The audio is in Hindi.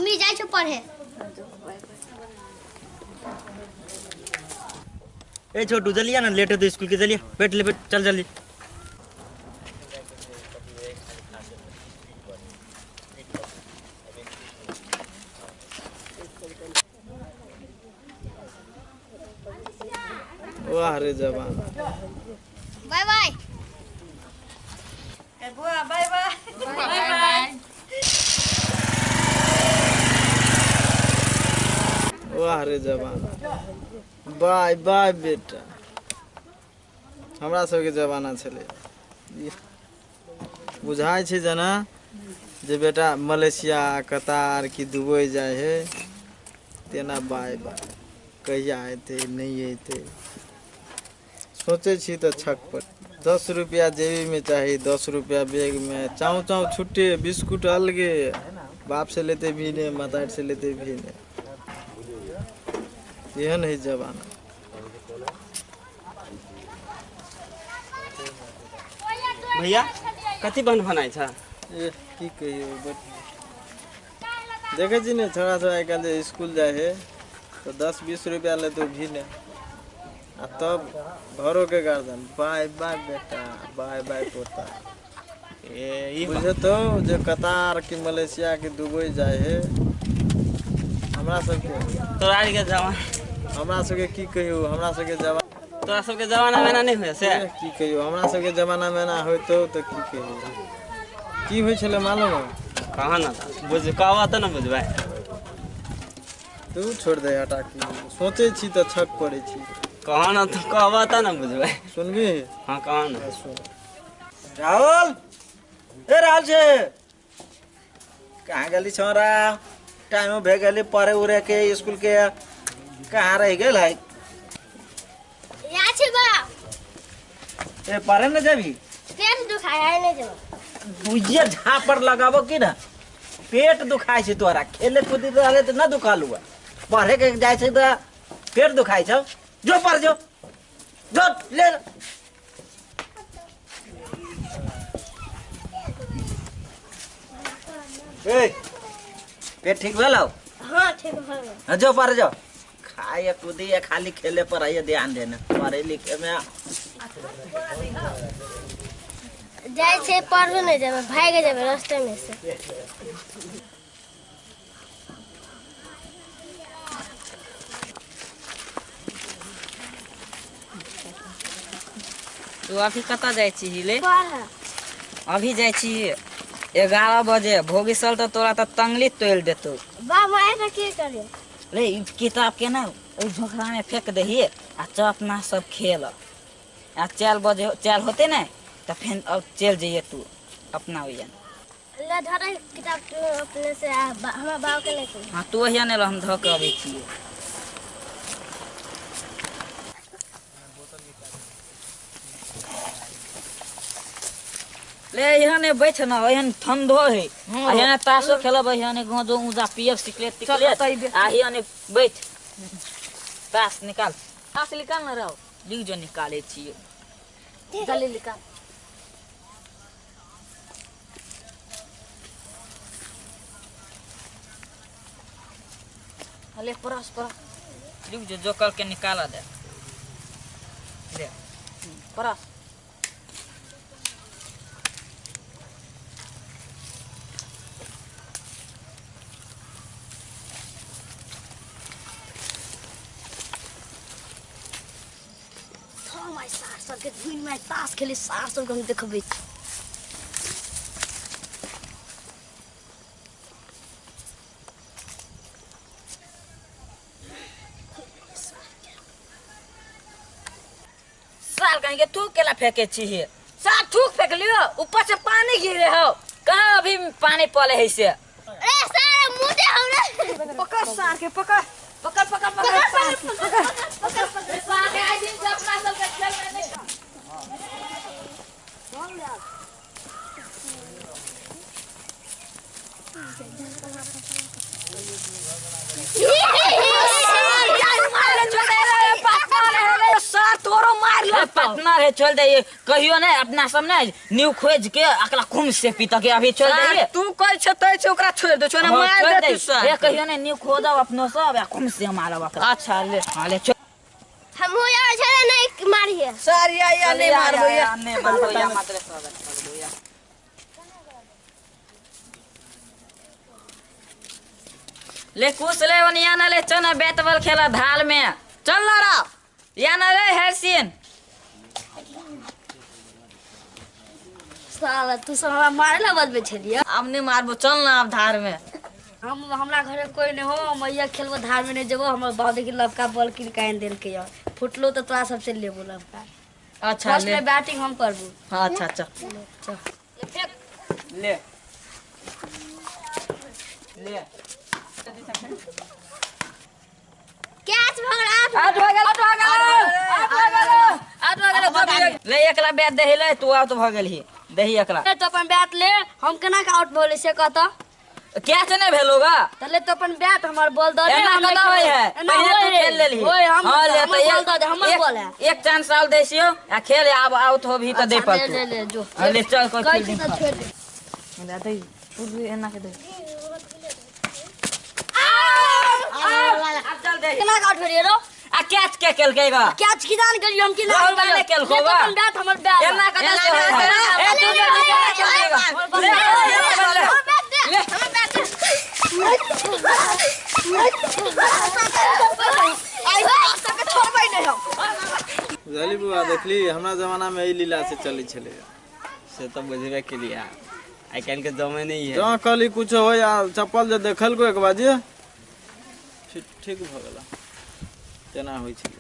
मम्मी जाए छो पढ़े। ए छोटू चलिए ना, लेट है तो स्कूल के, चलिए बैठ ले, बैठ चल जल्दी। वाह रे जवान। Bye bye. बुआ बाय बाय। Bye bye. वाह रे जवान। बाय बाय बेटा। हमरा सबके जमाना छलै बुझाइ छै जना जे बेटा मलेशिया कतार की दुबई जाए है तेना बाय बाय कहिया अयतै नहीं अयतै सोचे छी तो छटपट। 10 रुपया जेबी में चाहिए, 10 रुपया बैग में, चाऊ चाऊ छुट्टे बिस्कुट अलगे, बाप से लेते भी नहीं, माता से लेते भी नहीं। यह नहीं जमाना। भैया कथी बन बनाई था? की कहियो देखे छी ने छोड़ा छोड़ा आइ काल्हि स्कूल जाए है तो 10-20 रुपया ले तो भी नहीं, आ तब घरों के गार्जियन बाय बाय बेटा, बाय बाय पोता। बुझे तो जो कतार की मलेशिया की दुबई जाए है हमरा सबके तोरा के जवान, हमरा सबके की कहियो, हमरा सबके जवान, तोरा सबके जमाना में ना नहीं हुए से की कहियो, हमरा सबके जमाना में ना होइतो तो की कहियो की होइ छले मालूम है? कहाँ ना था बुझ कहवा तो ना बुझबै। तू छोड़ दे हटा की सोचे छी तो छक पड़े छी। कहाँ ना तो कहवा तो ना बुझबै। सुनबी? हाँ कहाँ ना। सुन राहुल, ए राहुल से कहाँ गली छोरा? टाइम भे गली पढ़े उरे के स्कूल के, कहाँ रह गेल है? यहाँ छे बा। ए पढ़े न जाबी? पेट दुखाया है नहीं जब। बुझिया झापर लगाबो की ना, पेट दुखाई छे तोरा, खेले कूदी रहले तो ना दुखाल हुआ, पढ़े के जाए छे तो पेट दुखाई छौ, जो पढ़ जो ले ए पेट ठीक भेल? हाँ ठीक है। जो पढ़ जो, खाए कूदी या खाली खेले पर आइए ध्यान देना, पढ़े लिखे में जाए छे पढ़ो नहीं जब, भाग जब रास्ते में से। तू अभी कता जाए छी ले? पढ़। अभी जाए छी 11 बजे, भोगिसल तो तोरा तो तंगली तोड़ देतो। बा माय का की करे? ले ई किताब के ना ओइ झोखरा में फेंक दही आ चप ना सब खेल आ 4 बजे 4 होते ना तो फिर अब चल जाइए तू अपना वही। ले धरे किताब तू अपने से हमरा बाव के लेके। हाँ तू वही ने हम धो के अबै छी। ले यहाँ ने बैठ ना, यहाँ ठंडो है, यहाँ ताशो खेलब, यहाँ ने गाँव जो ऊँचा पियब सिकलेट टिकलेट, आ यहाँ ने बैठ ताश निकाल, ताश निकाल ना रहो, लिख जो निकाले छिए, जल्दी निकाल। ले परस लिख जो जो करके निकाला दे, ले परस सार के दिन में ताश खेले सार सब हम देखबे। साल कहीं थूक केला फेंके छी, सार थूक फेंक लियो, ऊपर से पानी गिरे हो, कहाँ अभी पानी पले है से? ए सार मुझे हो रे। पकड़ सार के, पकड़ पकड़ पकड़ पकड़ सार के, पकड़ पकड़ सार के, आज दिन से अपना सब के खेल में नहीं सार तोरो मार लो पटना है छोड़ दे कहियो नहीं अपना सब नहीं न्यू खोज के अकला खून से पी तक अभी छोड़ दे तू कह छे ओकरा छोड़ दे छोड़ मार दे तू ये कहियो नहीं न्यू खोदो अपनो सब या खून से मारो अकला अच्छा ले हां ले छोड़ हम हो यार छले नहीं मारिए सारिया या नहीं मारबो या नहीं मारबो या मात्र स्वागत कर दो या ले कुछ ले वनिया ना ले चल ना बैट बॉल खेला धाल में चल ना रा या ना रे हरसिन साला तू सब हमरा मारेला बदबे छलिए अब नहीं मारबो चल ना अब धार में हमरा घरे कोई नहीं हो मैया खेलबो धार में नहीं जेबो हमर बाप देखि लबका बॉल किन काइन देल के यार फुटलो तो तोरा सबसे लेबो लबका अच्छा फर्स्ट ले में बैटिंग हम करबो हाँ अच्छा अच्छा ले ले कैच भगड़ा आठ भगल ले एकला बैट दे ले तू आउट भ गेल ही दही एकला तो अपन बैट ले हम केना का आउट भोले से कहता कैच नहीं भेलोगा तले तो अपन बैट हमर बॉल दे एना कदा होय है पहले तू खेल लेली ओए हम हां ले तो बॉल दे हमर बॉल है एक चांस साल देसियो आ खेल अब आउट हो भी तो दे पर ले ले जो ले चल कोई कहीं फील्डिंग से छोड़ दे ले दे पूरी एना के दे अब चल दे केना का आउट भरिए रो आ कैच के खेल केगा कैच किदान करियो हम किना राहुल वाले खेल को बा अपन बैट हमर बैट एना कदा से होय है ए तू ले बुझली बुआ देखली हमरा जमाना में ई लीला से चली छले से तो बुझबे के लिए आई काल के जमे नहीं है जहाँ कहली कुछ हो या चप्पल जे देखल को एक बाजी ठीक भ गेला तेना होइ छलै